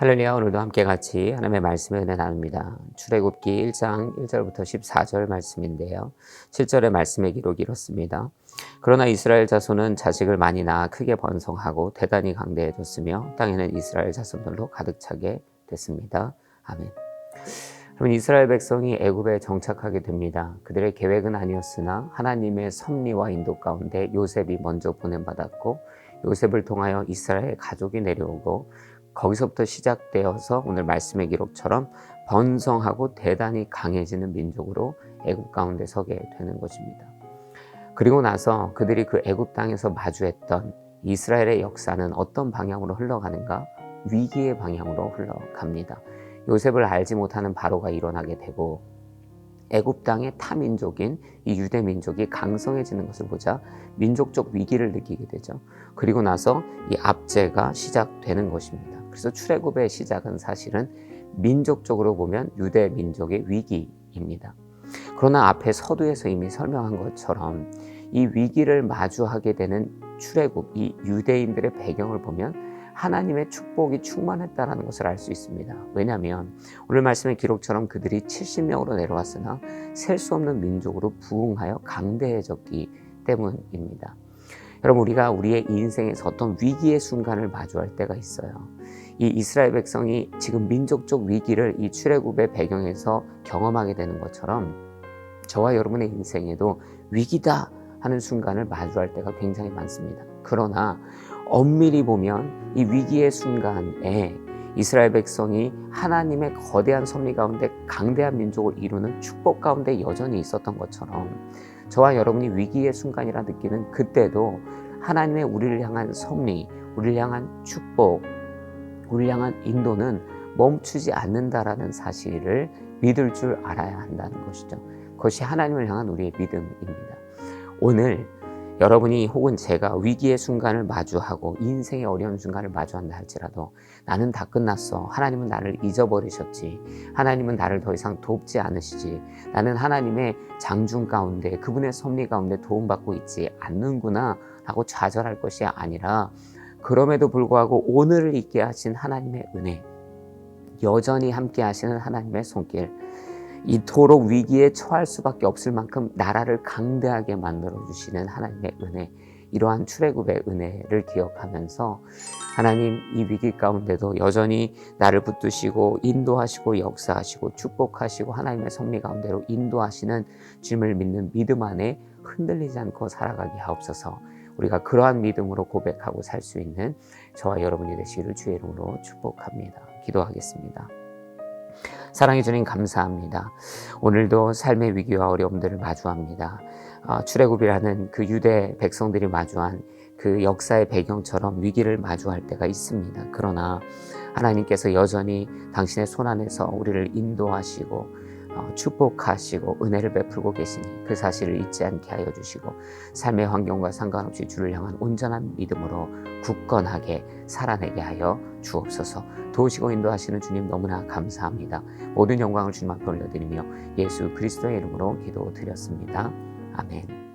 할렐루야. 오늘도 함께 같이 하나님의 말씀을 은혜 나눕니다. 출애굽기 1장 1절부터 14절 말씀인데요. 7절의 말씀의 기록이 이렇습니다. 그러나 이스라엘 자손은 자식을 많이 낳아 크게 번성하고 대단히 강대해졌으며 땅에는 이스라엘 자손들로 가득 차게 됐습니다. 아멘. 그러면 이스라엘 백성이 애굽에 정착하게 됩니다. 그들의 계획은 아니었으나 하나님의 섭리와 인도 가운데 요셉이 먼저 보냄받았고, 요셉을 통하여 이스라엘 가족이 내려오고, 거기서부터 시작되어서 오늘 말씀의 기록처럼 번성하고 대단히 강해지는 민족으로 애굽 가운데 서게 되는 것입니다. 그리고 나서 그들이 그 애굽 땅에서 마주했던 이스라엘의 역사는 어떤 방향으로 흘러가는가? 위기의 방향으로 흘러갑니다. 요셉을 알지 못하는 바로가 일어나게 되고, 애굽 땅의 타민족인 이 유대 민족이 강성해지는 것을 보자 민족적 위기를 느끼게 되죠. 그리고 나서 이 압제가 시작되는 것입니다. 그래서 출애굽의 시작은 사실은 민족적으로 보면 유대 민족의 위기입니다. 그러나 앞에 서두에서 이미 설명한 것처럼 이 위기를 마주하게 되는 출애굽, 이 유대인들의 배경을 보면 하나님의 축복이 충만했다는 것을 알 수 있습니다. 왜냐하면 오늘 말씀의 기록처럼 그들이 70명으로 내려왔으나 셀 수 없는 민족으로 부흥하여 강대해졌기 때문입니다. 여러분, 우리가 우리의 인생에서 어떤 위기의 순간을 마주할 때가 있어요. 이 이스라엘 백성이 지금 민족적 위기를 이 출애굽의 배경에서 경험하게 되는 것처럼 저와 여러분의 인생에도 위기다 하는 순간을 마주할 때가 굉장히 많습니다. 그러나 엄밀히 보면 이 위기의 순간에 이스라엘 백성이 하나님의 거대한 섭리 가운데 강대한 민족을 이루는 축복 가운데 여전히 있었던 것처럼 저와 여러분이 위기의 순간이라 느끼는 그때도 하나님의 우리를 향한 섭리, 우리를 향한 축복, 우리를 향한 인도는 멈추지 않는다라는 사실을 믿을 줄 알아야 한다는 것이죠. 그것이 하나님을 향한 우리의 믿음입니다. 오늘 여러분이 혹은 제가 위기의 순간을 마주하고 인생의 어려운 순간을 마주한다 할지라도 나는 다 끝났어. 하나님은 나를 잊어버리셨지. 하나님은 나를 더 이상 돕지 않으시지. 나는 하나님의 장중 가운데 그분의 섭리 가운데 도움받고 있지 않는구나 라고 좌절할 것이 아니라 그럼에도 불구하고 오늘을 있게 하신 하나님의 은혜, 여전히 함께 하시는 하나님의 손길, 이토록 위기에 처할 수밖에 없을 만큼 나라를 강대하게 만들어주시는 하나님의 은혜, 이러한 출애굽의 은혜를 기억하면서 하나님 이 위기 가운데도 여전히 나를 붙드시고 인도하시고 역사하시고 축복하시고 하나님의 섭리 가운데로 인도하시는 주님을 믿는 믿음 안에 흔들리지 않고 살아가게 하옵소서. 우리가 그러한 믿음으로 고백하고 살 수 있는 저와 여러분이 되시기를 주의 이름으로 축복합니다. 기도하겠습니다. 사랑해 주님 감사합니다. 오늘도 삶의 위기와 어려움들을 마주합니다. 출애굽이라는 그 유대 백성들이 마주한 그 역사의 배경처럼 위기를 마주할 때가 있습니다. 그러나 하나님께서 여전히 당신의 손 안에서 우리를 인도하시고 축복하시고 은혜를 베풀고 계시니 그 사실을 잊지 않게 하여 주시고 삶의 환경과 상관없이 주를 향한 온전한 믿음으로 굳건하게 살아내게 하여 주옵소서. 도우시고 인도하시는 주님 너무나 감사합니다. 모든 영광을 주님 앞에 올려드리며 예수 그리스도의 이름으로 기도드렸습니다. 아멘.